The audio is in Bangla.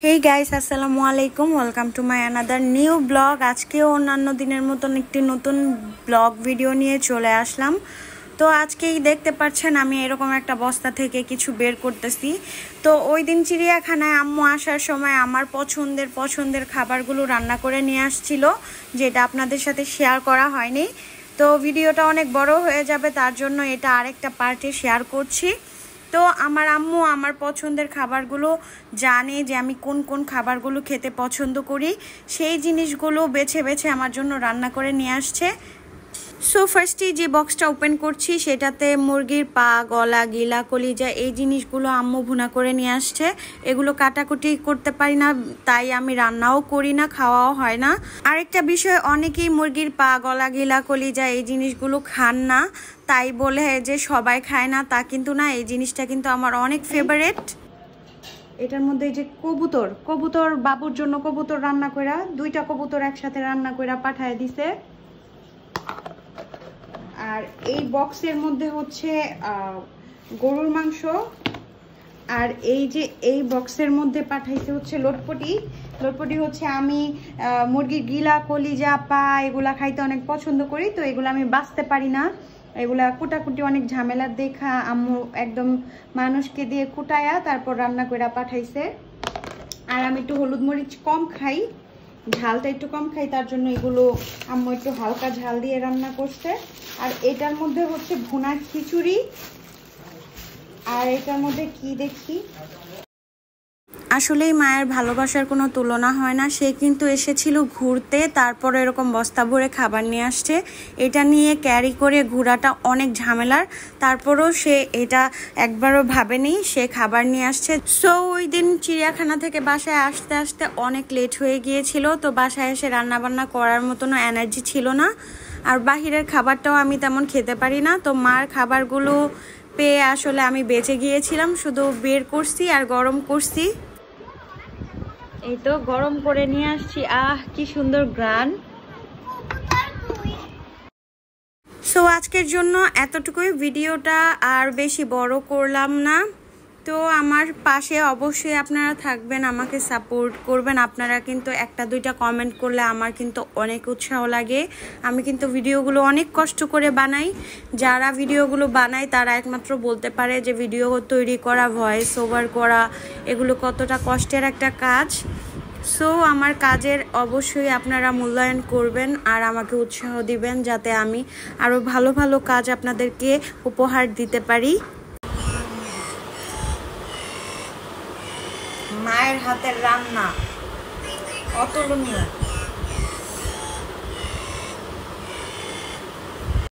হেই গাইস, আসসালামু আলাইকুম। Welcome to my another new blog. আজকেও অন্যান্য দিনের মতন একটি নতুন ব্লগ ভিডিও নিয়ে চলে আসলাম। তো আজকেই দেখতে পাচ্ছেন আমি এরকম একটা বস্তা থেকে কিছু বের করতেছি। তো ওই দিন চিড়িয়াখানায় আম্মু আসার সময় আমার পছন্দের খাবারগুলো রান্না করে নিয়ে আসছিল, যেটা আপনাদের সাথে শেয়ার করা হয়নি। তো ভিডিওটা অনেক বড় হয়ে যাবে, তার জন্য এটা আরেকটা পার্টে শেয়ার করছি। তো আমার আম্মু আমার পছন্দের খাবারগুলো জানে যে আমি কোন কোন খাবারগুলো খেতে পছন্দ করি, সেই জিনিসগুলো বেছে বেছে আমার জন্য রান্না করে নিয়ে আসছে। সো ফার্স্টেই যে বক্সটা ওপেন করছি সেটাতে মুরগির পা, গলা, গিলা, কলিজা এই জিনিসগুলো আম্মু ভুনা করে নিয়ে আসছে। এগুলো কাটাকুটি করতে পারি না, তাই আমি রান্নাও করি না, খাওয়াও হয় না। আরেকটা বিষয়, অনেকেই মুরগির পা, গলা, গিলা, কলিজা এই জিনিসগুলো খান না, তাই বলে যে সবাই খায় না তা কিন্তু না। এই জিনিসটা কিন্তু আমার অনেক ফেভারিট। এটার মধ্যে যে কবুতর বাবুর জন্য কবুতর রান্না কইরা, 2টা কবুতর একসাথে রান্না কইরা পাঠায় দিছে। আর এই বক্সের মধ্যে হচ্ছে গরুর মাংস। আর এই যে এই বক্সের মধ্যে পাঠাইছে হচ্ছে লটপটি হচ্ছে আমি মুরগির গিলা, কলিজা, পা এগুলা খাইতে অনেক পছন্দ করি, তো এগুলো আমি বাঁচতে পারি না। এগুলা কুটাকুটি অনেক ঝামেলার দেখা আম্মু একদম মানুষকে দিয়ে কুটায়া তারপর রান্না করে পাঠাইছে। আর আমি একটু হলুদ মরিচ কম খাই, ঝালটা একটু কম খাই, তার জন্য এগুলো আম্মু একটু হালকা ঝাল দিয়ে রান্না করছে। আর এটার মধ্যে হচ্ছে ভুনা খিচুড়ি। আর এটার মধ্যে কি দেখি, আসলেই মায়ের ভালোবাসার কোনো তুলনা হয় না। সে কিন্তু এসেছিল ঘুরতে, তারপর এরকম বস্তা ভরে খাবার নিয়ে আসছে। এটা নিয়ে ক্যারি করে ঘোরাটা অনেক ঝামেলার, তারপরও সে এটা একবারও ভাবেনি, সে খাবার নিয়ে আসছে। সো ওই দিন চিড়িয়াখানা থেকে বাসায় আসতে আসতে অনেক লেট হয়ে গিয়েছিল, তো বাসায় এসে রান্নাবান্না করার মতনও এনার্জি ছিল না। আর বাহিরের খাবারটাও আমি তেমন খেতে পারি না, তো মার খাবারগুলো পেয়ে আসলে আমি বেঁচে গিয়েছিলাম, শুধু বের করছি আর গরম করছি। এই তো গরম করে নিয়ে আসছি। কি সুন্দর ঘ্রাণ। সো আজকের জন্য এতটুকুই, ভিডিওটা আর বেশি বড় করলাম না। তো আমার পাশে অবশ্যই আপনারা থাকবেন, আমাকে সাপোর্ট করবেন। আপনারা কিন্তু 1-2টা কমেন্ট করলে আমার কিন্তু অনেক উৎসাহ লাগে। আমি কিন্তু ভিডিওগুলো অনেক কষ্ট করে বানাই। যারা ভিডিওগুলো বানায় তারা একমাত্র বলতে পারে যে ভিডিও তৈরি করা, ভয়েস ওভার করা, এগুলো কতটা কষ্টের একটা কাজ। সো আমার কাজের অবশ্যই আপনারা মূল্যায়ন করবেন আর আমাকে উৎসাহ দিবেন, যাতে আমি আরও ভালো ভালো কাজ আপনাদেরকে উপহার দিতে পারি। মায়ের হাতের রান্না অতুলনীয়।